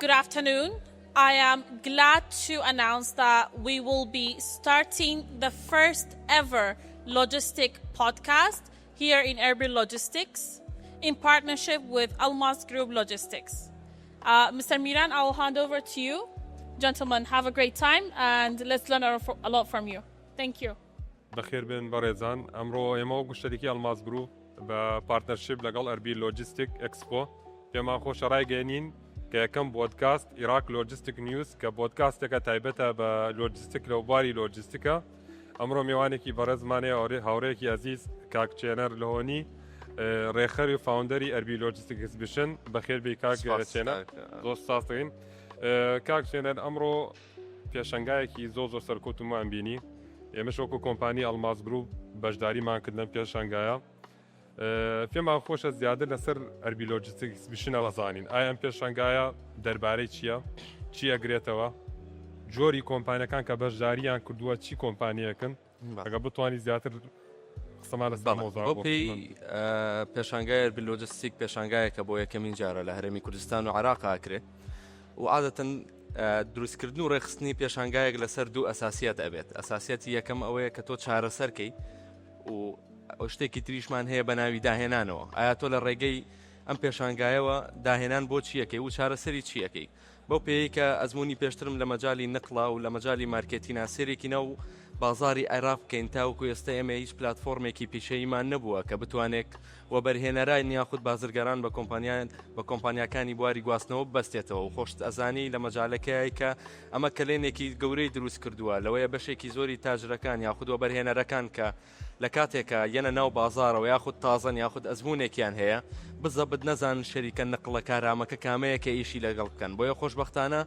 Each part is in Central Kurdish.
good afternoon. I am glad to announce that we will be starting the first ever logistic podcast here in Erbil Logistics in partnership with Almas Group Logistics. Mr. Miran, I will hand over to you. Gentlemen, have a great time and let's learn a lot from you. Thank you. بخير بن بارزان امرو ایمو شرکتی الماس گروپ با پارتنرشیپ لگل اربیل لوجستیک اکسپو پیما خوش رای گینین که کم پودکاست عراق لوجستیک نیوز که پودکاست که تایبته با لوجستیک لوباری لوجستیکا امرو میوانی کی برز مانه هاوره کی عزیز کاک چینر لهونی ریخر و فاوندری اربیل لوجستیک اکسبیشن بخیر بی کاک چینر دوست ساستین کاک چینر امرو پیشنگای کی زوزو سرکوتو ما بینی ئێمەش وەکو کۆمپانی ئەڵماس گروپ بەشداریمانکردن پێشەنگایە پێمان خۆشە زیادر لەسەر ئەربی لۆجستیک ئەکسبیشنە بەزانین ئایا ئەم پێشەنگایە دەربارەی چییە چی ئەگرێتەوە جۆری کۆمپانیەکان کە بەشداریان کردووە چی کۆمپانیەکەن ئەگە بتوانانی زیاتر قسەمان لەسەر مۆزوع پێشەنگای ئەربی لۆجستیک پێشەنگایەکە بۆ یەکەمین جارە لە هەرێمی کوردستان و عێراق ئاکرێت و عادەتەن دروستکردن و ڕێخستنی پێشانگایەک لەسەر دوو ئەساسیەت ئەبێت ئەساسیەتی یەکەم ئەوەیە کە تۆ چارەسەرکەی و ئەو شتێکی تریشمان هەیە بە ناوی داهێنانەوە ئایا تۆ لە ڕێگەی ئەم پێشانگایەوە داهێنان بۆ چیەکەی و چارەسەری چیەکەی بەو پێی کە ئەزمموی پێشترم لە مەجای نقڵا و لە مەجای مارکێتینە سێرێکی نەو بازاری عێراق بکەین تاوەکو ئێستا ئێمە هیچ پلتفۆرمێکی پیشەیمان نەبووە کە بتوانێت و بەرهێنەرای نیاخود بازرگەران بە کۆمپانیەکانی بواری گواستنەوە بەستێتەوە و خۆشت ئەزانی لە مەجالەکەی کە ئەمە کلێنێکی گەورەی دروست کردووە لەوەیە بەشێکی زۆری تاجرەکان یاخود و بەرهێنەرەکان کە لە کاتێکە یەنە ناو بازارەوە یاخود تازن یاخود ئەزمونێکیان هەیە بزەبت نەزان شەریکە نقڵە کارامەکە کامەیەکە ئیشی لەگەڵ بکەن بۆیە خۆشبەختانە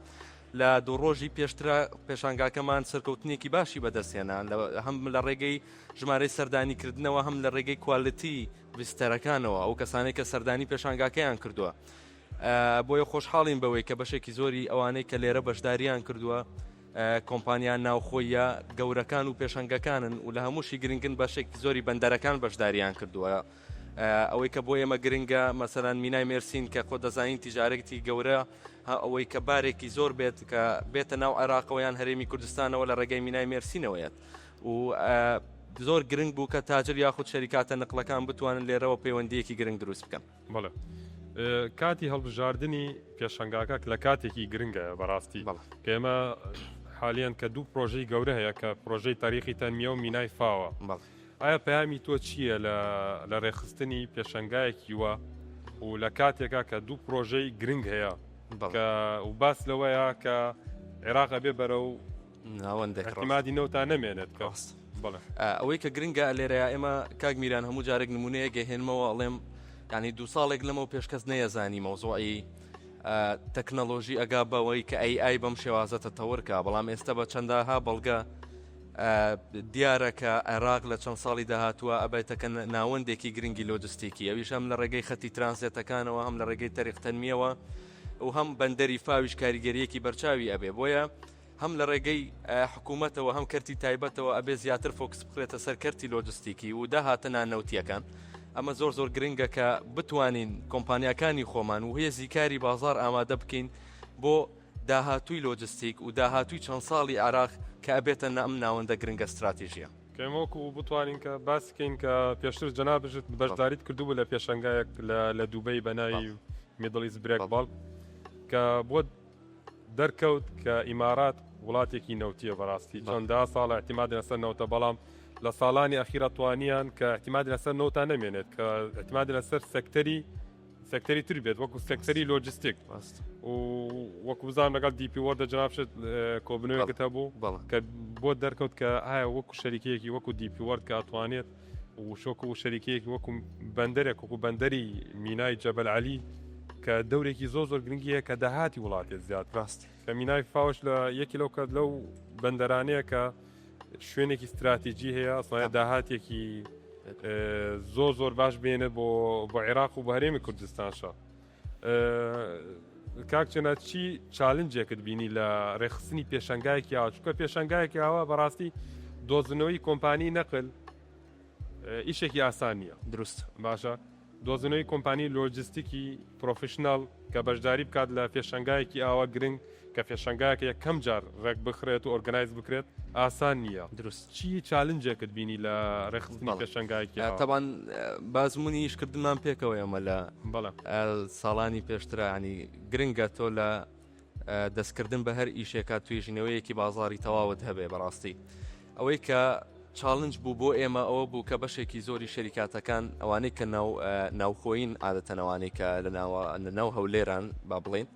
لە دوو ڕۆژی پێشترە پێشانگاکەمان سەرکەوتنێکی باشی بەدەستێنا هەم لە ڕێگەی ژمارەی سەردانیکردنەوە هەم لە ڕێگەی کوالیتی ویستەرەکانەوە ئەو کەسانەی کە سەردانی پێشانگاکەیان کردووە بۆیە خۆشحاڵین بەوەی کە بەشێکی زۆری ئەوانەی کە لێرە بەشداریان کردووە کۆمپانیان ناوخۆیە گەورەکان و پێشەنگەکانن و لە هەمووشی گرنگن بەشێکی زۆری بەندەرەکان بەشداریان کردووە ئەوەی کە بۆ ئێمە گرنگە مەسەلەن مینای مێرسین کە خۆ دەزانین تیجارەتی گەورە ئەوەی کە بارێکی زۆر بێت کە بێتە ناو عێراقەوەیان هەرێمی کوردستانەوە لە ڕێگەی مینای مێرسینەوەیەت و زۆر گرنگ بوو کە تاجر یاخود شەریکاتە نقلەکان بتوانن لێرەوە پەیوەندیەکی گرنگ دروست بکەن بەڵێ کاتی هەڵبژاردننی پێشەنگاکە لە کاتێکی گرنگە بەڕاستی کە ئێمە حالیان کە دوو پرۆژەی گەورە هەیە کە پرۆژەی تاریخی تەنمیە و مینای فاوە ئایا پەیامی تۆ چییە لە ڕێخستنی پێشەنگایەکی وە و لە کاتێکا کە دوو پرۆژەی گرنگ هەیە و باس لەوەیە کە عێراق بێ بەرە و احتیمادی نەوتان نەمێنێت کەست ئەوەی کە گرنگە لێرەیە ئێمە کاک میران هەموو جارێک نمونەیە گەهێنمەوە ئەڵێم ینی دو ساڵێک لەمەوە پێشکەس نەیەزانی مەوزوعی تەکنەلۆژی ئەگا بەوەی کە ئەی بەم شێوازەتە تەورکە بەڵام ئێستا بە چەنداها بەڵگە دیارە کە عێراق لە چەند ساڵی داهاتووە ئەبێتەکە ناوەندێکی گرنگی لۆجستیکی ئەویش هەم لە ڕێگەی خەتی ترانزیتەکانەوە هەم لە ڕێگەی تەریختەنمیەوە و هەم بەندەری فاویش کاریگەریەکی بەرچاوی ئەبێ بۆیە هەم لە ڕێگەی حکوومەتەوە هەم کەرتی تایبەتەوە ئەبێ زیاتر فۆکس بکرێتە سەر کەرتی لۆجستیکی و داهاتە نانەوتیەکان ئەمە زۆر گرنگە کە بتوانین کۆمپانیەکانی خۆمان و هێزی کاری بازار ئامادە بکەین بۆ داهاتووی لۆجستیک و داهاتووی چەند ساڵی عێراق کە ئەبێتە ئەم ناوەندە گرنگە استراتیژیە کەمەوەکو بتوانین کە باسکەین کە پێشتر جەنابژت بەشداریت کردووە لە پێشەنگایەک لە دووبەی بەناوی میدڵ ئیست برێک باڵک کە بۆ دەرکەوت کە ئیمارات وڵاتێکی نەوتیە بەڕاستی چەنددا ساڵ احتیمادی لەسەر نەوتە بەڵام لە ساڵانی ئەخیرە توانیان کە احتیمادی لەسەر نەوتان نەمێنێت کە احتیمادی لەسەر سەکتەری تر بێت وەکو سەکتەری لۆجستیک و وەکو بزانام لەگەڵ دیپی وەردە جەنابشت کۆبنەوەیەکت هەبوو کە بۆ دەرکەوت کە ئایا وەکو شەریکەیەکی وەکو دیپی وەرد کە ئەتوانێت و شۆک و شەریکەیەکی وەکو بەندەرێک وەکو بەندەری مینای جەبەل عەلی کە دەورێکی زۆر گرنگیە کە داهاتی وڵاتێت زیاد ڕاست کە مینای فاوش لە یەکی لەو بەندەرانەیە کە شوێنێکی استراتیجی هەیە ئەسڵانە داهاتێکی زۆر باش بێنێت بۆ عێراق و بە هەرێمی کوردستانشە کاکچەنە چی چالنجێکت بینی لە ڕێخستنی پێشەنگایەکی ئاوا چونکە پێشەنگایەکی ئاوا بەڕاستی دۆزنەوەی کۆمپانی نەقل ئیشێکی ئاسان نییە دروست باشە دۆزنەوەی کۆمپانی لۆجستیکی پرۆفشنال کە بەشداری بکات لە پێشەنگایەکی ئاوا گرنگ کە پێشەنگایەکە یەکەم جار ڕێک بخرێت و ئۆرگنایز بکرێت ئاسان نییە. دروست چی چالنجێکت بینی لە ڕێخستنی پێشەنگایەکی؟ طبعا بازمونی ئیشکردنمان پێکەوە ئەمە لە بەڵێ ساڵانی پێشترا ینی گرنگە تۆ لە دەستکردن بە هەر ئیشێکە توێژینەوەیەکی بازاری تەواوت هەبێ بەڕاستی ئەوەی کە چالنج بوو بۆ ئێمە ئەوە بوو کە بەشێکی زۆری شەریکاتەکان ئەوانەی کە ناوخۆین عادەتەنەوانەی کە لە ناو هەولێران با بڵێن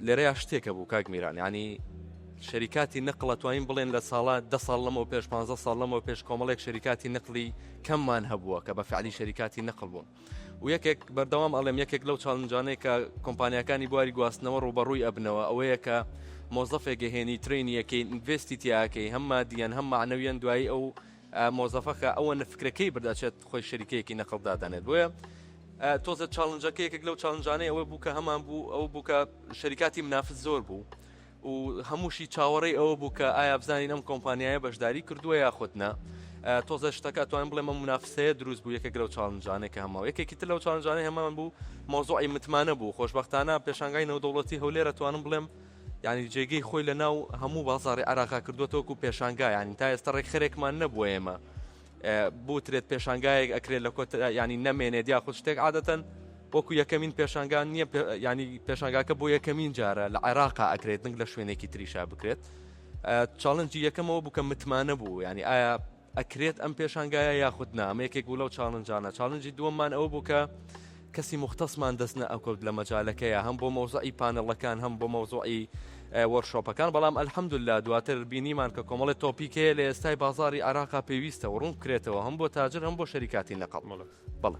لێرەیە شتێکە بوو کاک میران ینی شەریکاتی نقل توانین بڵێن لە ساڵات 10 ساڵ لەمەوە پێش 15 ساڵ لەمەوە پێش کۆمەڵێک شەریکاتی نقلی کەممان هەبووە کە بە فعلی شەریکاتی نقل بوون و یەکێک بەردەوام ئەڵێم یەکێک لەو چالنجانەی کە کۆمپانیەکانی بواری گواستنەوە ڕوبەڕووی ئەبنەوە ئەوەیە کە مۆزەفێک هێنی ترینیەکەی ئینڤێستی تیاکەی هەم مادیەن هەم معنەویان دوایی ئەو مۆزەفەکە ئەوە نفکرەکەی برداچێت خۆی شەریکەیەکی نەقڵدادانێت بۆیە تۆزە چالنجەکە یەکێک لەو چالنجانەی ئەوە بوو کە هەمان بوو ئەو بوو کە شەریکاتی منافس زۆر بوو و هەمووشی چاوەڕێی ئەوە بوو کە ئایا بزانین ئەم کۆمپانیایە بەشداری کردووە یاخودنا تۆزە شتەکە توانین بڵێمە منافسەیە دروست بوو یەکێک لەو چالنجانەی کە هەماوە یەکێکی تر لەو چالنجانەی هەمان بوو مۆزوعی متمانە بوو خۆشبەختانە پێشانگای نەودەوڵەتی هەولێرە توانم بڵێم ینی جێگەی خۆی لە ناو هەموو بازاڕی عێراقا کردوێتەوەکو پێشانگای ینی تا ئێستا ڕێکخەرێکمان نەبووە ئێمە بوترێت پێشانگایەک ئەکرێت لە کۆت ینی نەمێنێت یا خود شتێک عادەتەن وەکو یەکەمین پێشانگان نییە ینی پێشانگاکە بۆ یەکەمین جارە لە عێراقا ئەکرێت ننگ لە شوێنێکی تریشا بکرێت چالنجی یەکەمەوە بوو کە متمانە بوو ینی ئایا ئەکرێت ئەم پێشانگایە یاخودنا ئەمە یەکێک بوو لەو چالنجانە چالنجی دووەممان ئەوە بوو کە کەسی مختصمان دەستنە ئەوکەوت لە مەجالەکەیە هەم بۆ مەوزوعی پانەڵەکان هەم بۆ مەوزوعی وەرشۆپەکان بەڵام ئەلحەمدوللا دواتر بینیمان کە کۆمەڵی تۆپیکەیە لە ئێستای بازاری عێراقا پێویستە و ڕوون بکرێتەوە هەم بۆ تاجر هەم بۆ شەریکاتی نەقڵ بەڵێ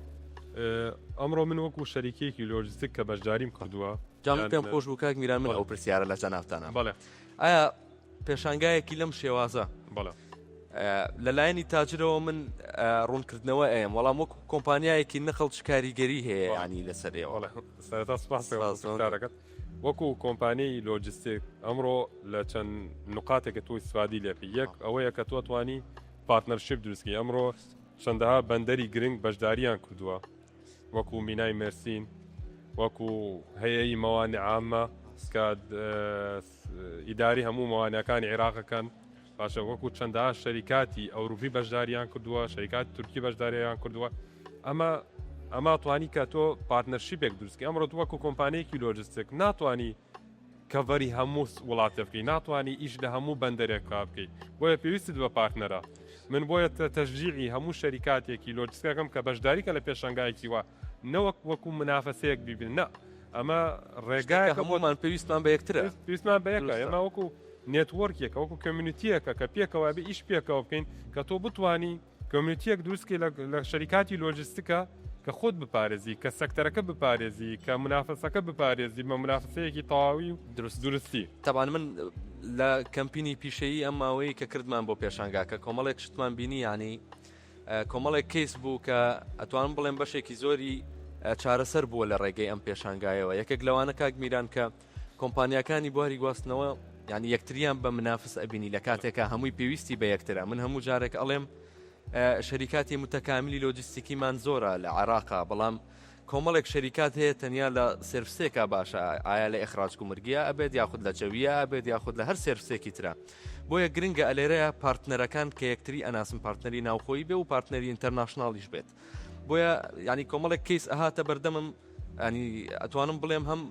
ئەمڕۆ من وەکو شەریکێکی لۆجستیک کە بەشداریم کردووە جام پێم خۆش بوو کاک میران من ئەو پرسیارە لە جەنابتانە بەڵێ ئایا پێشانگایەکی لەم شێوازە بەڵێ لەلایەنی تاجرەوە من ڕوونکردنەوە ئەم وەڵام وەکو کۆمپانیایەکی نەخەڵ کاریگەری هەیە ینی لەسەرەوە سەرەتا سپاسێکارەکەت وەکو کۆمپانیای لۆجستیک ئەمڕۆ لە چەند نقاتێکە تۆی سوادی لێپی یەک ئەوەیە کە تۆ توانی پارتنەرشیپ دروستکی ئەمڕۆ چەندەها بەندەری گرنگ بەشداریان کردووە وەکو مینای مێرسین وەکو هەیەی مەوانێ عامە کە ئیداری هەموو مەوانەکانی عێراقەکەن باشە وەکو چەندەها شەریکاتی ئەوروپی بەشداریان کردووە شەریکاتی تورکی بەشداریان کردووە ئەمە توانی کە تۆ پارتنەرشیپێک دروستکە ئەمڕۆ وەکو کۆمپانیایەکی لۆجستیک ناتوانی کەڤەری هەموو وڵاتە بکەی ناتوانی ئیش لە هەموو بەندەرێک بکەیت بۆیە پێویستت بە پارتنەرە من بۆیە تەشجیعی هەموو شەریکاتێکی لۆجستیکەکەم کە بەشداریکە لە پێشەنگایەکی وە نەوەک وەکو منافەسەیەک بیبن نە ئەمە ڕێگایە هەمومان پێویستمان بە یەکترە پێویستمان بە یەکە ئێمە وەکو نێتوەرکێکە وەکو کۆمیونیتیەکە کە پێکەوە بێ ئیش پێکەوە بکەین کە تۆ بتوانی کۆمیونیتیەک دروستکەی لە شەریکاتی لۆجستیکە کە خۆت بپارێزی کە سەکتەرەکە بپارێزی کە منافەسەکە بپارێزی بە منافەسەیەکی تەواوی و درستی تەبان من لە کەمپینی پیشەیی ئەم ماوەی کە کردمان بۆ پێشانگاکە کۆمەڵێک شتمان بینی ینی کۆمەڵێک کەیس بوو کە ئەتوانم بڵێم بەشێکی زۆری چارەسەر بووە لە ڕێگەی ئەم پێشانگایەوە یەکێک لەوانە کاک میران کە کۆمپانیەکانی بواری گواستنەوە ینی یەکتریان بە منافس ئەبینی لە کاتێکە هەمووی پێویستی بە یەکترە من هەموو جارێک ئەڵێم شەریکاتی متەکاملی لۆجستیکیمان زۆرە لە عێراقا بەڵام کۆمەڵێک شەریکات هەیە تەنیا لە سێرفسێکە باشە ئایا لە ئەخراج کومرگیە ئەبێت یاخود لە جەویە ئەبێت یاخود لە هەر سێرفسێکی ترە بۆیە گرنگە ئەلێرەیە پارتنەرەکان کە یەکتری ئەناسم پارتنەری ناوخۆی بێ و پارتنەری ئینتەرناشناڵیش بێت بۆیە ینی کۆمەڵێک کەیس ئەهاتە بەردەمم ینی ئەتوانم بڵێم هەم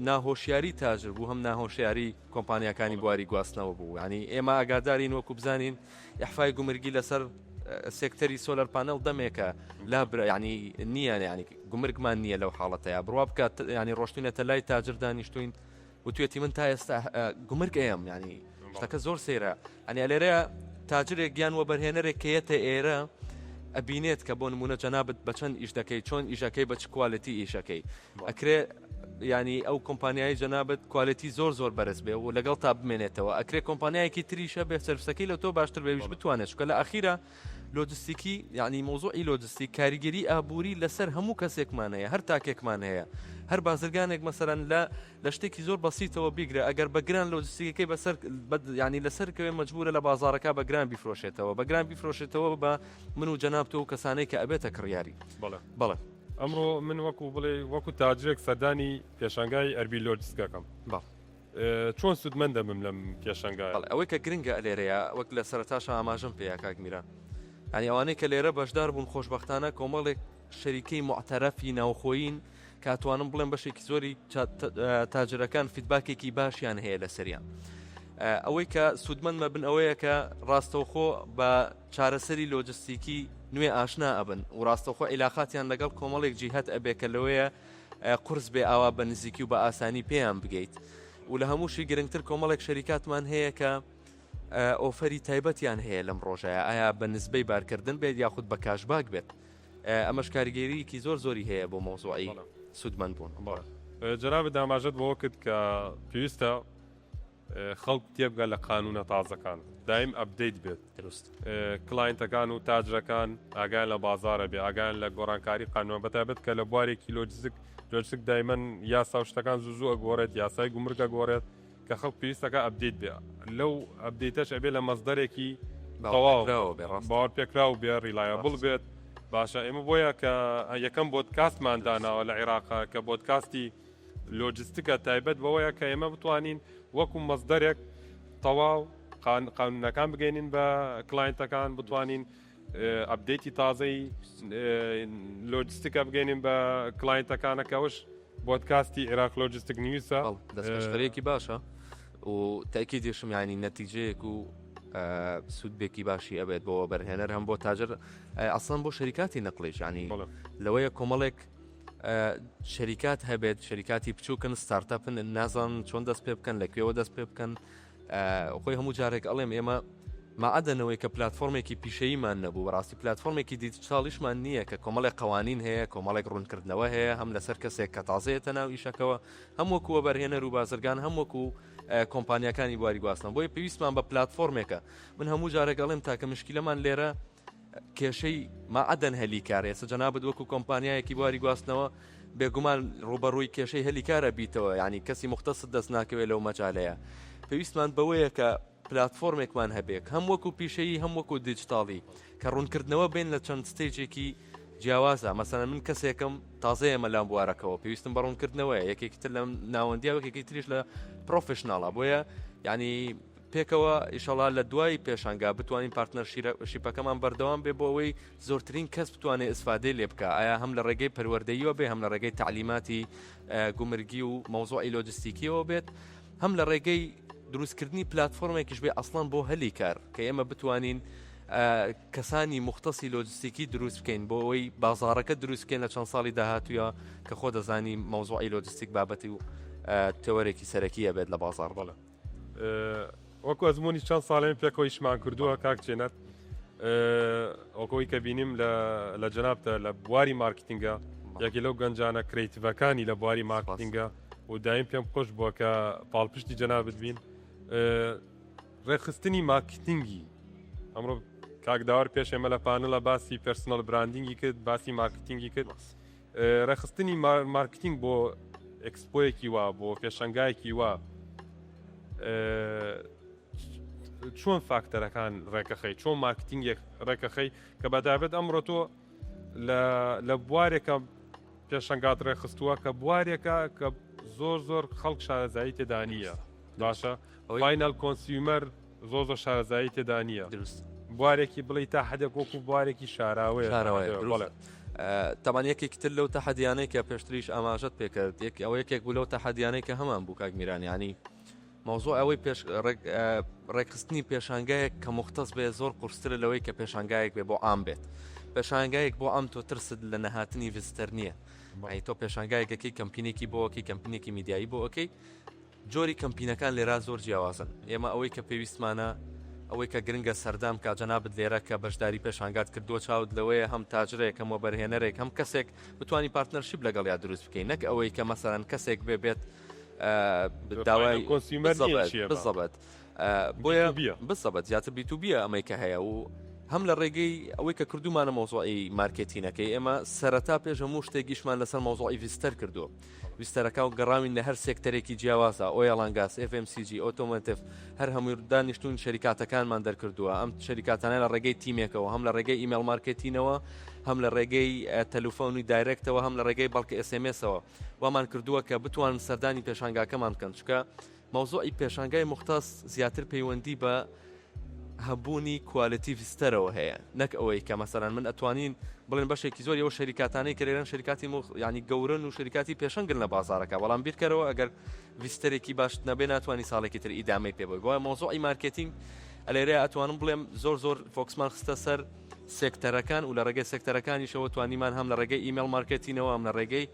ناهۆشیاری تاجر بوو هەم ناهۆشیاری کۆمپانیەکانی بواری گواستنەوە بوو ینی ئێمە ئاگادارین وەکو بزانین ئەحفای گومرگی لەسەر سێکتەری سۆلەر پانەڵ دەمێکە لا ینی نییە ینی گومرگمان نییە لەو حاڵەتەیە بڕوا بکات ینی ڕۆشتونێتە لای تاجر دانیشتوین و توێتی من تا ئێستا گومرگ ئەم ینی شتەکە زۆر سێرە ئەنی لێرەیە تاجرێک گیان وە بەرهێنەرێک کەیەتە ئێرە ئەبینێت کە بۆ نمونە جەنابەت بە چەند ئیش دەکەی چۆن ئیشەکەی بە چ کوالەتی ئیشەکەی ئەکرێ ینی ئەو کۆمپانیای جەنابەت کوالەتی زۆر بەرز بێ و لەگەڵ تا بمێنێتەوە ئەکرێ کۆمپانیایەکی تریشە بێ سەرفسەکەی لە تۆ باشتر بێویش بتوانێت چکە لە ئەخیرە لوجستیکی یعنی مۆزوعی لۆجستیک کاریگەری ئابووری لەسەر هەموو کەسێکمان هەیە هەر تاکێکمان هەیە هەر بازرگانێک مەسەرەن لە شتێکی زۆر بەسیتەوە بیگرە ئەگەر بەگران لۆجستیکەکەی بەسەر ینی لەسەرکەوێ مەجبورە لە بازارەکە بەگران بیفرۆشێتەوە بەگران بیفرۆشێتەوە بە من و جەنابتۆ و کەسانەی کە ئەبێتە کڕیاری بەڵێ ئەمڕۆ من وەکو تاجرێک سەردانی پێشانگای ئەربی لۆجستیکەکەم چۆن سودمەندە من لەم پێشانگای ئەوەی کە گرنگە لێرەیە وەک لە سەرەتاشە ئاماژەم پێیا کاک میران ینی ئەوانەی کە لێرە بەشدار بوون خۆشبەختانە کۆمەڵێک شەریکەی معتەرەفی ناوخۆیین کاتوانم بڵێن بەشێکی زۆری تاجرەکان فیدباکێکی باشیان هەیە لە سەریان ئەوەی کە سودمەندمە بن ئەوەیە کە ڕاستەوخۆ بە چارەسەری لۆجستیکی نوێ ئاشنا ئەبن و ڕاستەوخۆ عیلاقاتیان لەگەڵ کۆمەڵێک جیهەت ئەبێ کە لەوەیە قورس بێ ئاوا بە نزیکی و بە ئاسانی پێیان بگەیت و لە هەمووشی گرنگتر کۆمەڵێک شەریکاتمان هەیە کە ئۆفەری تایبەتیان هەیە لەم ڕۆژەیە ئایا بە نسبەی بارکردن بێت یاخود بە کاشباک بێت ئەمەش کاریگەریەکی زۆری هەیە بۆ مۆزوعی سودمەند بوون جەنابێت ئاماژەت بۆ کرد کە پێویستە خەڵک تێبگە لە قانونە تازەکان دایم ئەپدەیت بێت دروست کلاینتەکان و تاجرەکان ئاگایان لە بازارە بێ ئاگایان لە گۆڕانکاری قانون بەتابێت کە لە بوارێکی لۆجستیک دایمەن یاسا و شتەکان زوو ئەگۆڕێت یاسای گومرگە گۆڕێت کە خەڵک پێویستەکە ئەپدەیت بێ لەو ئەپدەیتەش ئەبێ لە مەزدەرێکی باوەڕ پێکراو بێ ریلایەبڵ بێت باشە ئێمە بۆیە کە یەکەم بۆدکاستمان داناوە لە عێراقا کە بۆدکاستی لۆجستیکە تایبەت بەوەیە کە ئێمە بتوانین وەکو مەزدەرێک تەواو قانونەکان بگەینین بە کلاینتەکان بتوانین ئەپدەیتی تازەی لۆجستیکە بگەینین بە کلاینتەکانەکەوش بۆدکاستی عێراق لۆجستیک نیوسە دەستکەشەرێکی باشە و تاکی دێشم ینی نەتیجەیەک و سودبێکی باشی ئەبێت بۆ بەرهێنەر هەم بۆ تاجر ئەسڵان بۆ شەریکاتی نەقلیش ینی لەوەیە کۆمەڵێک شەریکات هەبێت شەریکاتی بچووکن ستارتاپن نازان چۆن دەست پێ بکەن لەکوێوە دەست پێ بکەن خۆی هەموو جارێک ئەڵێم ئێمە ماعەدەنەوەی کە پلتفۆرمێکی پیشەیمان نەبوو بەڕاستی پلتفۆرمێکی دیجیتالیشمان نییە کە کۆمەڵێک قوانین هەیە کۆمەڵێک ڕوونکردنەوە هەیە هەم لەسەر کەسێک کە تازەیەتە ناو ئیشەکەەوە هەم وەکووە بەرهێنەر و بازرگان هەم وەکو کۆمپانیەکانی بواری گواستن بۆی پێویستمان بە پلتفۆرمێکە من هەموو جارێک ئەڵێم تاکە مشکلەمان لێرە کێشەی ماعەدەن هەلیکارێ سەجەنابەت وەکو کۆمپانیایەکی بواری گواستنەوە بێگومان ڕوبەڕووی کێشەی هەلیکارە بیتەوە ینی کەسی مختصر دەست ناکەوێت لەو مەجالەیە پێویستمان بەوەیە کە پلتفۆرمێکمان هەبێت هەم وەکو پیشەیی هەم وەکو دیجیتاڵی کە ڕوونکردنەوە بین لە چەند ستێجێکی جیاوازە مەسەن من کەسێکم تازەیە مەلام بوارەکەەوە پێویستم بە ڕوونکردنەوەی یەکێکی تر لە ناوەندیا وەکێکی تریش لە پرۆفشناڵە بۆیە ینی پێکەوە ئیشەڵا لە دوای پێشانگا بتوانین پارتنەرشیپەکەمان بەردەوام بێ بۆ ئەوەی زۆرترین کەس بتوانێت ئیسفادەی لێ بکە ئایا هەم لە ڕێگەی پەروەردەییەوە بێ هەم لە ڕێگەی تعلیماتی گومرگی و مەوزوعی لۆجستیکیەوە بێت هەم لە ڕێگەی دروستکردنی پلتفۆرمێکیش بێ ئەسڵان بۆ هەلی کار کە ئێمە بتوانین کەسانی مختصی لۆجستیکی دروست بکەین بۆ ئەوەی بازارەکە دروست بکەین لە چەند ساڵی داهاتووە کە خۆ دەزانی مەوزوعی لۆجستیک بابەتی و تەوەرێکی سەرەکیە بێت لە بازار بڵێ وەکو ئەزمموی چەند ساڵێن پێکەوەیشمان کردووە کاکچێنەت ئۆکۆی کە بینیم لە جەنابتە لە بواری مارکتینگە یەکی لەو گەنجانە کریتیڤەکانی لە بواری مارکتینگە و دایم پێم خۆش بووە کە پاڵپشتی جەنابت بین ڕێخستنی مارکتینگی ئەمڕۆ کاکداوار پێش ئێمە لە پانەڵە باسی پرسنل براندینگی کرد باسی مارکتینگی کرد ڕێخستنی مارکتینگ بۆ ئەکسپۆیەکی وا بۆ پێشەنگایەکی وا چۆن فاکتەرەکان ڕێکەخەی چۆن مارکتینگێک ڕێکەخەی کە بەدابێت ئەمڕۆ تۆ لە بوارێکە پێشەنگات ڕێخستووە کە بوارێکە کە زۆر خەڵک شارەزایی تێدا نییە باشە فاینەل کۆنسیومەر زۆر شارەزایی تێدا نییە بوارێکی بڵی تا حدێک وەکو بوارێکی شاراوەیە تەمان یەکێک تر لەو تەحەدیانەی کە پێشتریش ئاماژەت پێکرد ئەوە یەکێک بوو لەو تەحەدیانەی کە هەمان بوو کاک میران ینی مەوزوع ئەوەی ڕێکخستنی پێشانگایەک کە مختص بێ زۆر قورسترە لەوەی کە پێشانگایەک بێ بۆ ئام بێت پێشانگایەک بۆ ئەم تۆ ترست لە نەهاتنی ویزیتەر نییە ئەی تۆ پێشانگایەکەکەی کەمپینێکی بۆ ئەوکەی کەمپینێکی میدیایی بۆ ئەوکەی جۆری کەمپینەکان لێرا زۆر جیاوازن ئێمە ئەوەی کە پێویستمانە ئەوەی کە گرنگە سەردام کا جەنابەت لێرە کە بەشداری پێشانگات کردووە چاوت لەوەیە هەم تاجرێک هەم وەبەرهێنەرێک هەم کەسێک بتوانی پارتنەرشیپ لەگەڵ یا دروست بکەین نەک ئەوەی کە مەسەرەن کەسێک بێت داوای بزەبەت بۆیە بزەبەت زیاتر بیتوبیە ئەمەی کە هەیە و هەم لە ڕێگەی ئەوەی کە کردومانە مۆزۆعی مارکێتینەکەی ئێمە سەرەتا پێش هەموو شتێکیشمان لەسەر مۆزۆعی ویستەر کردووە ویستەرەکە و گەڕاوین لە هەر سێکتەرێکی جیاوازە ئۆیل ئەند گاز FMCG ئۆتۆمۆتیڤ هەر هەمووی دانیشتوون شەریکاتەکانمان دەرکردووە ئەم شەریکاتانە لە ڕێگەی تیمێکەوە هەم لە ڕێگەی ئیمێل مارکێتینەوە هەم لە ڕێگەی تەلەفۆنی دایرێکتەوە هەم لە ڕێگەی بەڵکە SMSەوە وامان کردووە کە بتوانن سەردانی پێشانگاکەمان بکەن چکە مۆزۆعی پێشانگای مختەس زیاتر پەیوەندی بە هەبوونی کوالیتی ویستەرەوە هەیە نەک ئەوەی کە مەسەران من ئەتوانین بڵێن بەشێکی زۆر ئەوە شەریکاتانەی کە لێرەن شەریکاتی ینی گەورن و شەریکاتی پێشەنگن لە بازارەکە بەڵام بیرکەرەوە ئەگەر ویستەرێکی باش نەبێ ناتوانانی ساڵێکی تر ئیدامەی پێ بۆی بۆیە مۆزۆعی مارکێتینگ ئەلێرە ئەتوانم بڵێم زۆر فۆکسمان خستە سەر سێکتەرەکان و لە ڕێگەی سێکتەرەکانیشەوە توانیمان هەم لە ڕێگەی ئیمێل مارکێتینەوە هەم لە ڕێگەی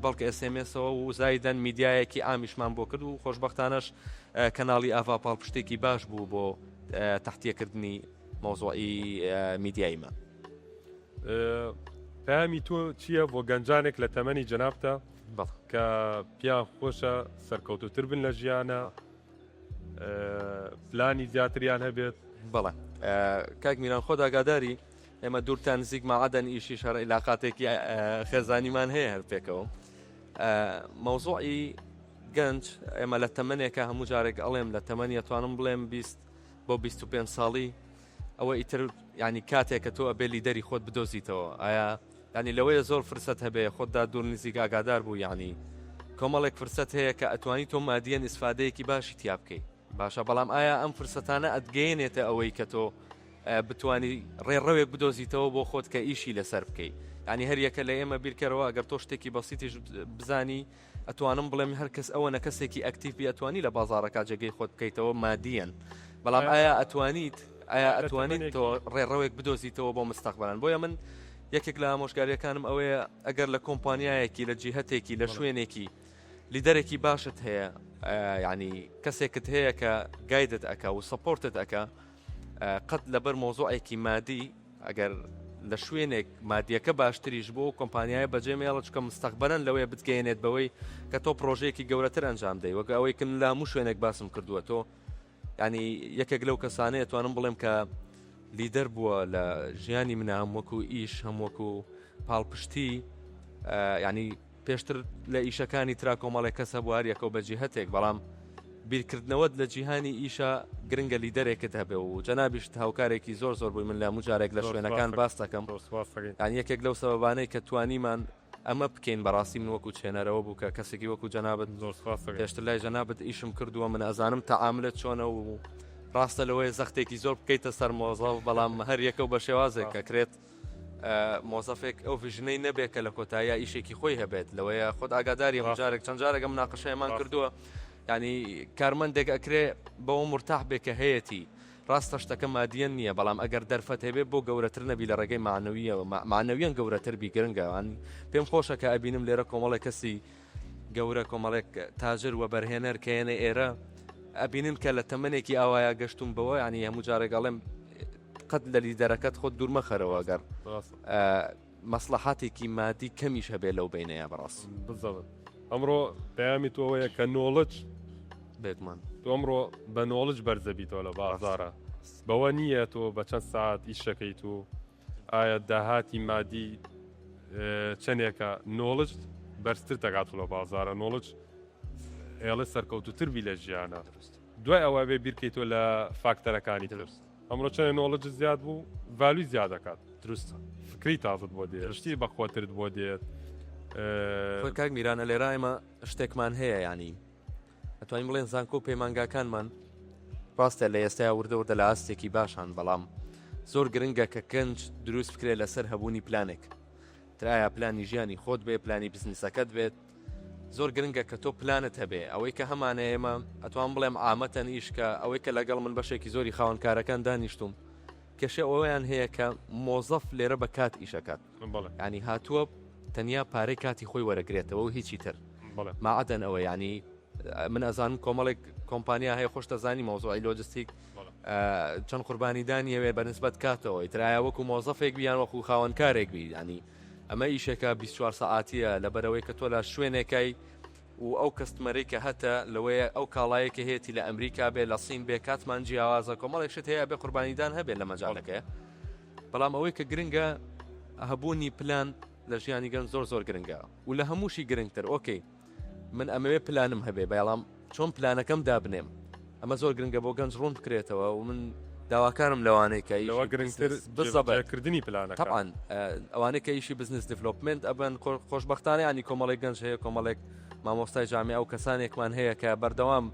بەڵکە SMSەوە و زایدەن میدیایەکی ئامیشمان بۆ کرد و خۆشبەختانەش کەناڵی ئاوا پاڵپشتێکی باش بوو بۆ تحتیەکردنی مۆزۆعی میدیایمە. پامی تۆ چییە بۆ گەنجانێک لە تەمەنی جەنابتە کە پیان خۆشە سەرکەوتوتر بن لە ژیانە پلانی زیاتریان هەبێت؟ بەڵێ کاک میران خۆ ئاگاداری ئێمە دوورتان نزیک مەعەدەن ئیشی شەڕ عیلاقاتێکی خێزانیمان هەیە هەر پێکەوە مەوزوعی گەنج ئێمە لە تەمەنێکە هەموو جارێک ئەڵێم لە تەمەنی ئەتوانم بڵێم 20 بۆ 25 ساڵی ئەوە ئیتر ینی کاتێک کە تۆ ئەبێ لیدەری خۆت بدۆزیتەوە ئایا ینی لەوەیە زۆر فرسەت هەبێ خۆتدا دوور نزیک ئاگادار بوو ینی کۆمەڵێک فرسەت هەیە کە ئەتوانی تۆ مادیەن ئیسفادەیەکی باشی تیا بکەیت باشە بەڵام ئایا ئەم فرسەتانە ئەتگەێنێتە ئەوەی کە تۆ بتوانی ڕێڕەوێک بدۆزیتەوە بۆ خۆت کە ئیشی لەسەر بکەیت ینی هەر یەکە لە ئێمە بیرکەرەوە ئەگەر تۆ شتێکی بەسیتیش بزانی ئەتوانم بڵێم هەر کەس ئەوە نە کەسێکی ئەکتیڤی ئەتوانی لە بازارەکە جێگەی خۆت بکەیتەوە مادیەن بەڵام ئایا ئەتوانیت تۆ ڕێڕەوێک بدۆزیتەوە بۆ مستەقبەلان بۆیە من یەکێک لە ئامۆژگاریەکانم ئەوەیە ئەگەر لە کۆمپانیایەکی لە جیهەتێکی لە شوێنێکی لیدەرێکی باشت هەیە ینی کەسێکت هەیە کە گایدت ئەکا و سەپۆرتت ئەکا قەت لەبەر مۆزۆعێکی مادی ئەگەر لە شوێنێک مادیەکە باشتریش بۆ کۆمپانیایە بەجێمێڵە چکە مستەقبەلەن لەوەیە بتگەێنێت بەوەی کە تۆ پرۆژەیەکی گەورەتر ئەنجام دەی وەک ئەوەی کن لە هەموو شوێنێک باسم کردووە تۆ ینی یەکێک لەو کەسانەیە توانم بڵێم کە لیدەر بووە لە ژیانی منە هەم وەکو ئیش هەم وەکو پاڵپشتی ینی پێشتر لە ئیشەکانی ترا کۆمەڵێک کەسە بوو هەریەکەو بە جیهەتێک بەڵام بیرکردنەوەت لە جیهانی ئیشە گرنگە لیدەرێکت هەبێ و جەنابیشت هاوکارێکی زۆر بووی من لە هەموو جارێک لە شوێنەکان باس دەکەم یان یەکێک لەو سەبەبانەی کە توانیمان ئەمە بکەین بەڕاستی من وەکو چێنەرەوە بوو کە کەسێکی وەکو جەنابەت پێشتر لای جەنابەت ئیشم کردووە من ئەزانم تەعاملت چۆنە و ڕاستە لەوەی زەختێکی زۆر بکەیتە سەر مۆزەف بەڵام هەر یەکەو بە شێوازێک کە کرێت مۆزەفێک ئەو ڤژنەی نەبێت کە لە کۆتاییە ئیشێکی خۆی هەبێت لەوەیە خۆت ئاگاداری جارێک چەند جارێکم مناقەشەیەمان کردووە ینی کارمەندێک ئەکرێ بەوە مرتاح بێ کە هەیەی ڕاستە شتەکە مادیەن نییە بەڵام ئەگەر دەرفەت هەبێت بۆ گەورەتر نەبی لە ڕێگەی معنەویەوە معنەویان گەورەتر بی گرنگەوان پێم خۆشە کە ئەبینم لێرە کۆمەڵێک کەسی گەورە کۆمەڵێک تاژر وە بەرهێنەر کەێنە ئێرە ئەبینم کە لە تەمەنێکی ئاوایە گەشتم بەوە ینی هەموو جارێگەڵێم قەت لە لیدەرەکەت خۆت دوورمەخەرەوە گەر مەسلحاتێکی مادی کەمیش هەبێت لەو بینەیە بەڕاست بزەوت ئەمڕۆ پەیامی تۆەیە کە نۆڵج بێگومان تۆ ئەمڕۆ بە نۆڵج بەرزەبییتەوە لە بازارە بەوە نییە تۆ بە چەند ساعت ئیشەکەیت و ئایا داهاتی مادی چەندێکە نۆڵج بەرزتر دەگات لە بازارە نۆڵج ئێڵە سەرکەوتوتربی لە ژیانە دوای ئەوە بێ بیرکەیتۆ لە فاکتەرەکانی تر ئەمڕۆ چەند نۆڵج زیاد بوو ڤالوی زیاد دەکات دروستە فکری تازت بۆ دێت شتی بەخۆترت بۆ دێت کاک میرانە لێرە ئێمە شتێکمان هەیە ینی ئەتوانین بڵێن زانکۆ و پەیمانگاکانمان ڕاستە لە ئێستای وردە لە ئاستێکی باشان بەڵام زۆر گرنگە کە گەنج دروست بکرێت لەسەر هەبوونی پلانێک ترایە پلانی ژیانی خۆت بێ پلانی بزنسەکەت بێت زۆر گرنگە کە تۆ پلانت هەبێ ئەوەی کە هەمانە ئێمە ئەتوان بڵێم ئامەتەن ئیشکە ئەوەی کە لەگەڵ من بەشێکی زۆری خاوەنکارەکان دانیشتوم کێشە ئەوەیان هەیە کە مۆزەف لێرە بە کات ئیشەکات ینی هاتووە تەنیا پارەی کاتی خۆی وەرەگرێتەوە و هیچی تر ماعەدەن ئەوە ینی من ئەزانم کۆمەڵێک کۆمپانیا هەیە خۆش دەزانی مۆزۆعی لۆجستیک چەند قوربانیدانی هەوێ بەنسبەت کاتەوە ئیترایە وەکو مۆزەفێک بیان وەکو خاوەنکارێک بی ینی ئەمە ئیشێکە 24 سەعاتیە لەبەرەوەی کە تۆ لە شوێنێکای و ئەو کەستمەرەی کە هەتە لەوەیە ئەو کاڵایەکە هەیەی لە ئەمریکا بێ لە سین بێ کاتمان جیاوازە کۆمەڵێک شت هەیە بێ قوربانیدان هەبێت لە مەجاڵەکەی بەڵام ئەوەی کە گرنگە هەبوونی پلان لە ژیانی گەنج زۆر گرنگە و لە هەمووشی گرنگتر ئۆکەی من ئەمەوێ پلانم هەبێ بەڵام چۆن پلانەکەم دابنێم ئەمە زۆر گرنگە بۆ گەنج ڕوون بکرێتەوە و من داواکارم لەوانەیە کە لەوە گرنگتر بزەبەرکردنی پلانەکە طبعاً ئەوانەیە کە ئیشی بزنس دیڤلۆپمنت ئەبن خۆشبەختانە ینی کۆمەڵێک گەنج هەیە کۆمەڵێک مامۆستای جامعە و کەسانێکمان هەیە کە بەردەوام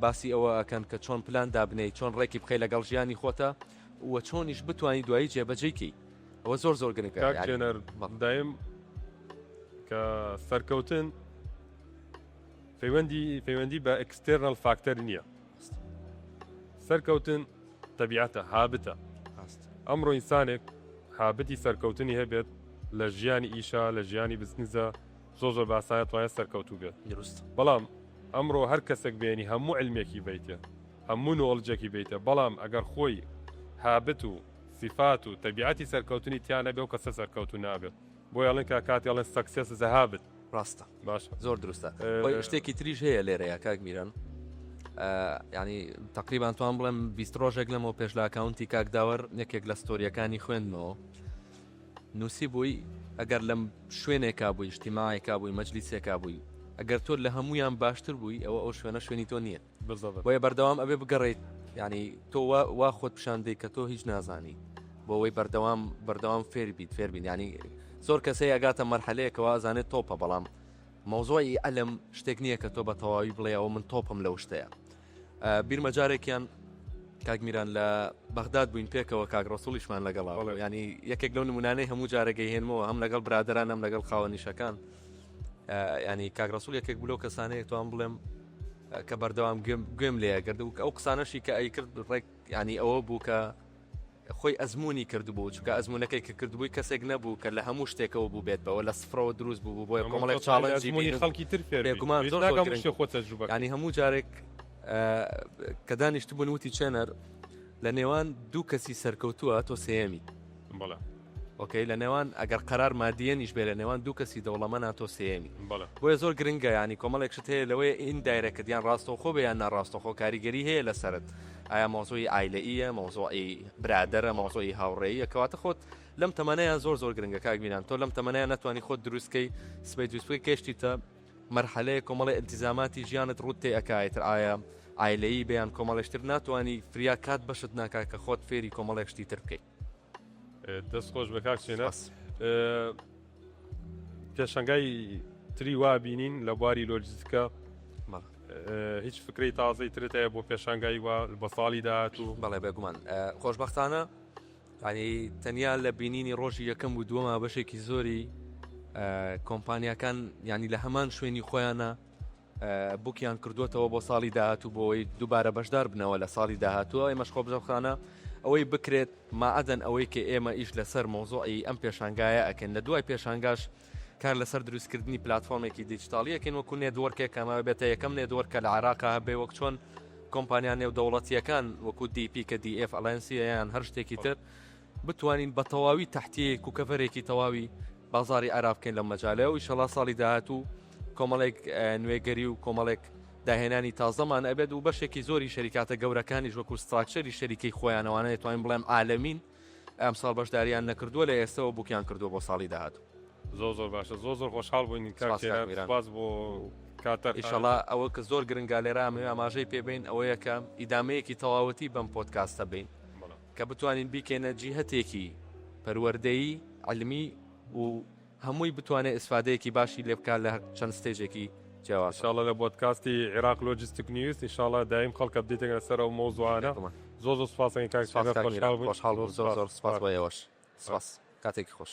باسی ئەوە ئەکەن کە چۆن پلان دابنەی چۆن ڕێکی بخەی لەگەڵ ژیانی خۆتە و چۆنیش بتوانی دوایی جێبەجێکی ئەوە زۆر گرنگە کاکێنەر دایم کە سەرکەوتن پەیوەندی بە ئەکستێرنەل فاکتەر نییە سەرکەوتن تەبیعەتە هابتە ئەمڕۆ ئینسانێک هابتی سەرکەوتنی هەبێت لە ژیانی ئیشە لە ژیانی بزنسە زۆر باسایە توانێت سەرکەوتوو بێت دروست بەڵام ئەمڕۆ هەر کەسێک بێنی هەموو علمێکی بیتە هەموو نۆڵجێکی بیتە بەڵام ئەگەر خۆی هابت و صفات و تەبیعەتی سەرکەوتنی تیانە بێ و کەسە سەرکەوتو نابێت بۆ یاڵن کە کاتی ئەڵێن سەکسێس زەهابت ڕاستە باشە زۆر دروستە شتێکی تریش هەیە لێرەیە کاک میران ینی تقریبان توان بڵێم 20 ڕۆژێک لەمەوە پێش لە ئەکاونتی کاک داوەر یەکێک لە ستۆریەکانی خوێندنەوە نووسی بووی ئەگەر لەم شوێنێکا بووی اجتیماعێکا بووی مەجلیسێکا بووی ئەگەر تۆ لە هەمویان باشتر بووی ئەوە شوێنە شوێنی تۆ نییە بۆیە بەردەوام ئەبێ بگەڕێیت ینی تۆ وا خۆت پیشاندەی کە تۆ هیچ نازانی بۆ ئەوەی بەردەوام فێربین ینی زۆر کەسەی ئەگاتە مەرحەلەیەکەوە ئازانێت تۆپە بەڵام مۆزۆی ئەلم شتێک نییە کە تۆ بە تەواوی بڵێ ئەوە من تۆپم لەو شتەیە بیرمە جارێکیان کاک میران لە بەغداد بووین پێکەوە کاک ڕەسوڵیشمان لەگەڵ ینی یەکێک لەو نمونانەی هەموو جارەگەی هێنمەوە هەم لەگەڵ برادران هەم لەگەڵ خاوەنیشەکان ینی کاک ڕەسوڵ یەکێک بلۆ کەسانەیە توان بڵێم کە بەردەوام گوێم لێە گرد و ئەو قسانەشی کە ئەیکرد ڕێک ینی ئەوە بوو کە خۆی ئەزمموی کردبوو چکە ئەزمونونەکەی کە کردبووی کەسێک نەبوو کە لە هەموو شتێکەوە بوو بێت بەوە لە سفرەوە دروست بوو بۆیە کۆمەڵێک چاڵنجی خەڵکی تر فێرگومان خۆ تەجروبە ینی هەموو جارێک کە دانیشتبوون وتی چێنەر لە نێوان دوو کەسی سەرکەوتووە تۆ سێمی ئۆکەی لە نێوان ئەگەر قەرار مادیەنیش بێ لە نێوان دوو کەسی دەوڵەمەنا تۆ سێمی بۆیە زۆر گرنگە ینی کۆمەڵێک شت هەیە لەوەی ئین دایرەکەت یان ڕاستەوخۆ بە یان ناڕاستەخۆ کاریگەری هەیە لەسەرت ئایا مۆزۆی ئایلەیە مۆزۆی برادرە مۆزۆی هاوڕێیە کەواتە خۆت لەم تەمەنەیە زۆر گرنگە کاک میران تۆ لەم تەمەنەیە نەتوانی خۆت دروستکەی سبەی دووسبەی کەشتیتە مەرحەلەیە کۆمەڵی ئەلتیزاماتی ژیانت ڕوت تێ ئەکایتر ئایا ئایلەیی بەیان کۆمەڵێشتر ناتوانی فریا کات بەشت ناکا کە خۆت فێری کۆمەڵێک شتی تر بکەیت دەست خۆش بە کاک چێنە پێشەنگای تری وا بینین لە بواری لۆجستیکە هیچ فکری تازەی ترت هەیە بۆ پێشانگای وا بە ساڵی داهاتوو بەڵێ بێگومان خۆشبەختانە ینی تەنیا لە بینینی ڕۆژی یەکەم و دووەمە بەشێکی زۆری کۆمپانیاکان ینی لە هەمان شوێنی خۆیانە بووکیان کردوێتەوە بۆ ساڵی داهاتوو بۆەوەی دووبارە بەشدار بنەوە لە ساڵی داهاتووە ئێمەش خۆبژەخانە ئەوەی بکرێت ماعەدەن ئەوەی کە ئێمە ئیش لەسەر مۆزۆعی ئەم پێشانگایە ئەکەن لە دوای پێشانگاش کار لەسەر دروستکردنی پلتفۆرمێکی دیجیتالیەکەین وەکو نێدوەرکێک ئەمە بێتە یەکەم نێدوەرکە لە عێراقا هەبێ وەک چۆن کۆمپانیان نێودەوڵەتیەکان وەکو دیپی کە دیF ئەلەنسیەیان هەر شتێکی تر بتوانین بە تەواوی تەحتیەک و کەڤەرێکی تەواوی بازاری عێراق بکەین لەم مەجالەیە و ئینشەڵا ساڵی داهاتوو کۆمەڵێک نوێگەری و کۆمەڵێک داهێنانی تازەمان ئەبێت و بەشێکی زۆری شەریکاتە گەورەکانیش وەکو ستراکچەری شەریکەی خۆیانەوانە دەتوانین بڵێم عالەمین ئەم ساڵ بەشداریان نەکردووە لە ئێستەوە بووکیان کردووە بۆ ساڵی داهاتوو زۆر باشە زۆر خۆشحاڵ بووین کاکسپاس بۆ کاتەر ئینشەڵا ئەوە کە زۆر گرنگە لێرە ئاماژەی پێبین ئەوەیە کە ئیدامەیەکی تەواوەتی بەم پۆدکاستە بین کە بتوانین بیکەینە جیهەتێکی پەروەردەیی علمی و هەمووی بتوانێت ئیسفادەیەکی باشی لێ بکات لە چەند ستێجێکی جیاواز ئینشاڵڵا لە پۆدکاستی عێراق لۆجستیک نیوز ئینشاڵڵا دایم خەڵکە بدەیتێک لەسەر ئەو مۆزوعانە زۆر سپاس خۆشحاڵ بوو زۆر سپاس بۆ ئێوەش سپاس کاتێکی خۆش